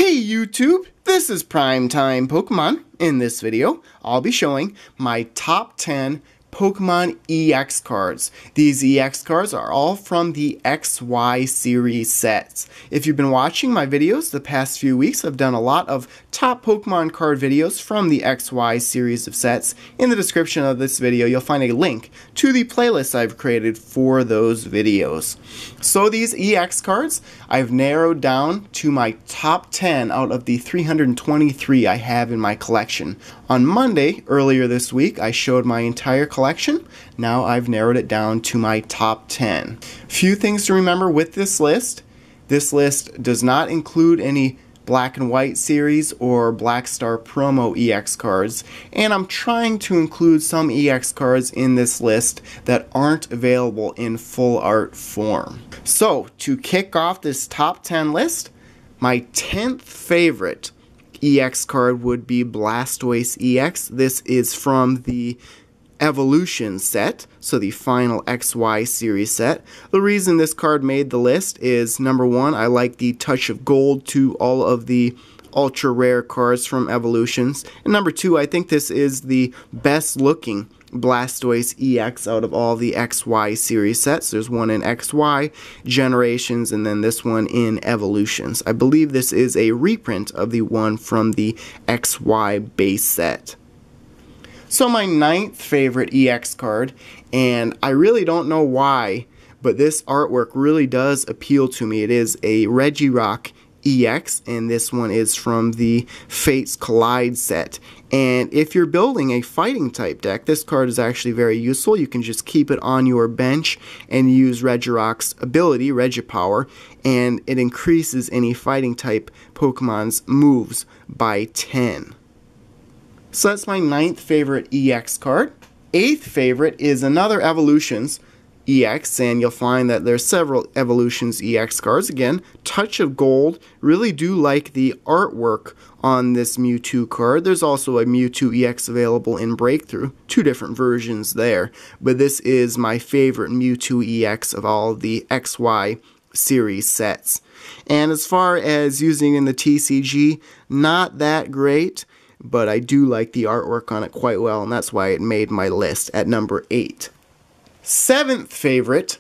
Hey YouTube, this is Primetime Pokemon. In this video, I'll be showing my top 10 Pokemon EX cards. These EX cards are all from the XY series sets. If you've been watching my videos the past few weeks, I've done a lot of top Pokemon card videos from the XY series of sets. In the description of this video, you'll find a link to the playlist I've created for those videos. So these EX cards, I've narrowed down to my top 10 out of the 323 I have in my collection. On Monday, earlier this week, I showed my entire collection. Now I've narrowed it down to my top 10. Few things to remember with this list. This list does not include any Black and White series or Black Star promo EX cards, and I'm trying to include some EX cards in this list that aren't available in full art form. So, to kick off this top 10 list, my 10th favorite EX card would be Blastoise EX. This is from the Evolution set, so the final XY series set. The reason this card made the list is, number one, I like the touch of gold to all of the ultra rare cards from Evolutions, and number two, I think this is the best looking Blastoise EX out of all the XY series sets. There's one in XY, Generations, and then this one in Evolutions. I believe this is a reprint of the one from the XY base set. So my 9th favorite EX card, and I really don't know why, but this artwork really does appeal to me. It is a Regirock EX, and this one is from the Fates Collide set. And if you're building a fighting type deck, this card is actually very useful. You can just keep it on your bench and use Regirock's ability, Regipower, and it increases any fighting type Pokemon's moves by 10. So that's my 9th favorite EX card. 8th favorite is another Evolutions EX, and you'll find that there's several Evolutions EX cards. Again, touch of gold. Really do like the artwork on this Mewtwo card. There's also a Mewtwo EX available in Breakthrough. Two different versions there. But this is my favorite Mewtwo EX of all the XY series sets. And as far as using in the TCG, not that great, but I do like the artwork on it quite well, and that's why it made my list at number 8. 7th favorite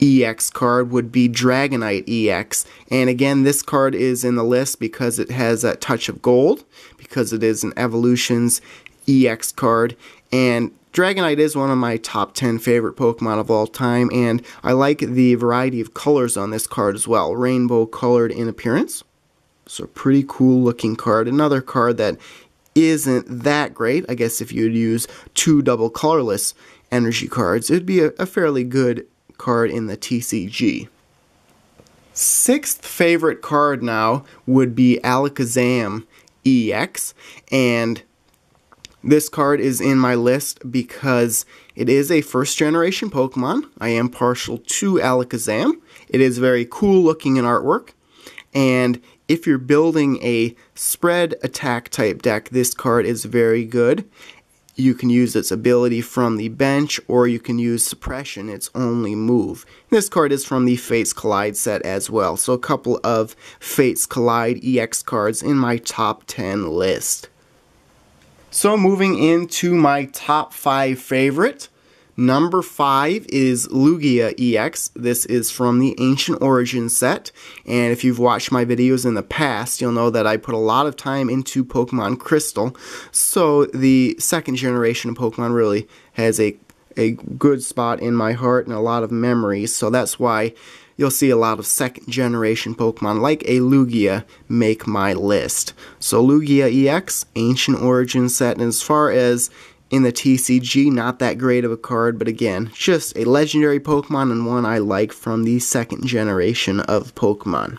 EX card would be Dragonite EX, and again, this card is in the list because it has that touch of gold, because it is an Evolutions EX card, and Dragonite is one of my top 10 favorite Pokemon of all time, and I like the variety of colors on this card as well, rainbow colored in appearance. So pretty cool looking card. Another card that isn't that great. I guess if you'd use two double colorless energy cards, it'd be a fairly good card in the TCG. 6th favorite card now would be Alakazam EX, and this card is in my list because it is a first generation Pokemon. I am partial to Alakazam. It is very cool looking in artwork, and if you're building a spread attack type deck, this card is very good. You can use its ability from the bench, or you can use suppression, its only move. This card is from the Fates Collide set as well, so a couple of Fates Collide EX cards in my top 10 list. So moving into my top 5 favorite. Number 5 is Lugia EX. This is from the Ancient Origins set, and if you've watched my videos in the past, you'll know that I put a lot of time into Pokemon Crystal, so the second generation of Pokemon really has a good spot in my heart and a lot of memories, so that's why you'll see a lot of second generation Pokemon like a Lugia make my list. So Lugia EX, Ancient Origins set, and as far as in the TCG, not that great of a card, but again, just a legendary Pokemon and one I like from the second generation of Pokemon.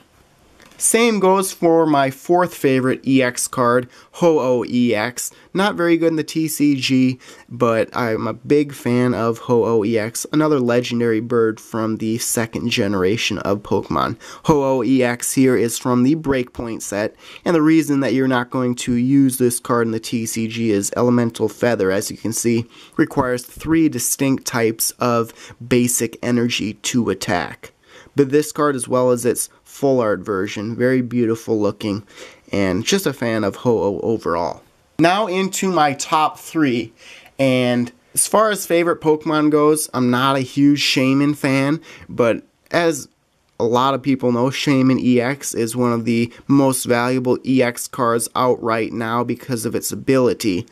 Same goes for my 4th favorite EX card, Ho-Oh EX. Not very good in the TCG, but I'm a big fan of Ho-Oh EX, another legendary bird from the second generation of Pokemon. Ho-Oh EX here is from the Breakpoint set, and the reason that you're not going to use this card in the TCG is Elemental Feather, as you can see, requires 3 distinct types of basic energy to attack. but this card as well as its full art version. Very beautiful looking, and just a fan of Ho-Oh overall. Now into my top 3, and as far as favorite Pokemon goes, I'm not a huge Shaymin fan, but as a lot of people know, Shaymin EX is one of the most valuable EX cards out right now because of its ability,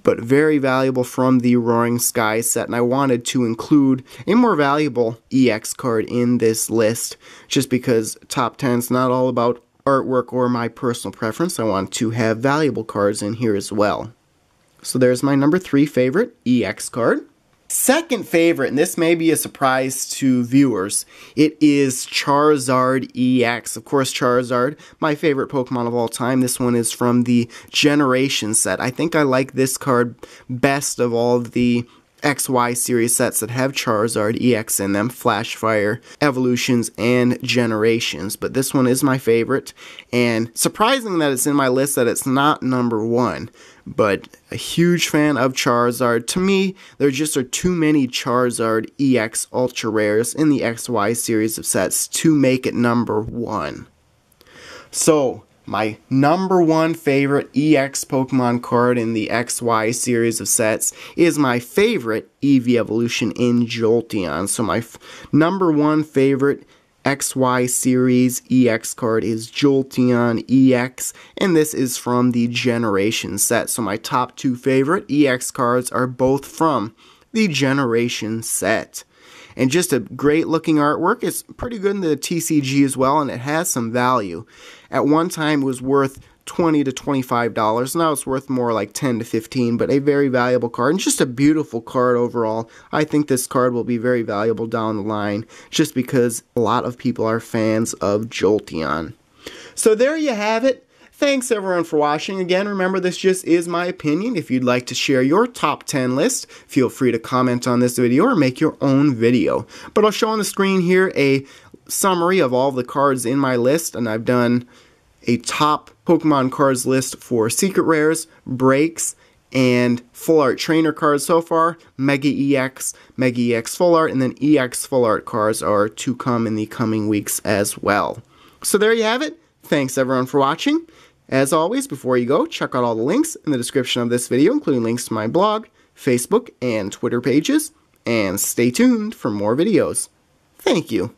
but very valuable from the Roaring Skies set, and I wanted to include a more valuable EX card in this list just because top 10 is not all about artwork or my personal preference. I want to have valuable cards in here as well. So there's my number 3 favorite EX card. Second favorite, and this may be a surprise to viewers, it is Charizard EX. Of course, Charizard, my favorite Pokemon of all time. This one is from the Generation set. I think I like this card best of all of the XY series sets that have Charizard EX in them, Flash Fire, Evolutions, and Generations. But this one is my favorite, and surprising that it's in my list that it's not number 1. But a huge fan of Charizard. To me, there just are too many Charizard EX Ultra Rares in the XY series of sets to make it number 1. So, my number 1 favorite EX Pokemon card in the XY series of sets is my favorite Eevee Evolution in Jolteon. So my number 1 favorite XY series EX card is Jolteon EX, and this is from the Generation set. So my top 2 favorite EX cards are both from the Generation set. And just a great looking artwork. It's pretty good in the TCG as well, and it has some value. At one time it was worth $20 to $25. Now it's worth more like $10 to $15, but a very valuable card and just a beautiful card overall. I think this card will be very valuable down the line just because a lot of people are fans of Jolteon. So there you have it. Thanks everyone for watching. Again, remember this just is my opinion. If you'd like to share your top 10 list, feel free to comment on this video or make your own video. But I'll show on the screen here a summary of all the cards in my list, and I've done a top Pokemon cards list for Secret Rares, Breaks, and Full Art Trainer cards so far. Mega EX Full Art, and then EX Full Art cards are to come in the coming weeks as well. So there you have it. Thanks everyone for watching. As always, before you go, check out all the links in the description of this video, including links to my blog, Facebook, and Twitter pages, and stay tuned for more videos. Thank you.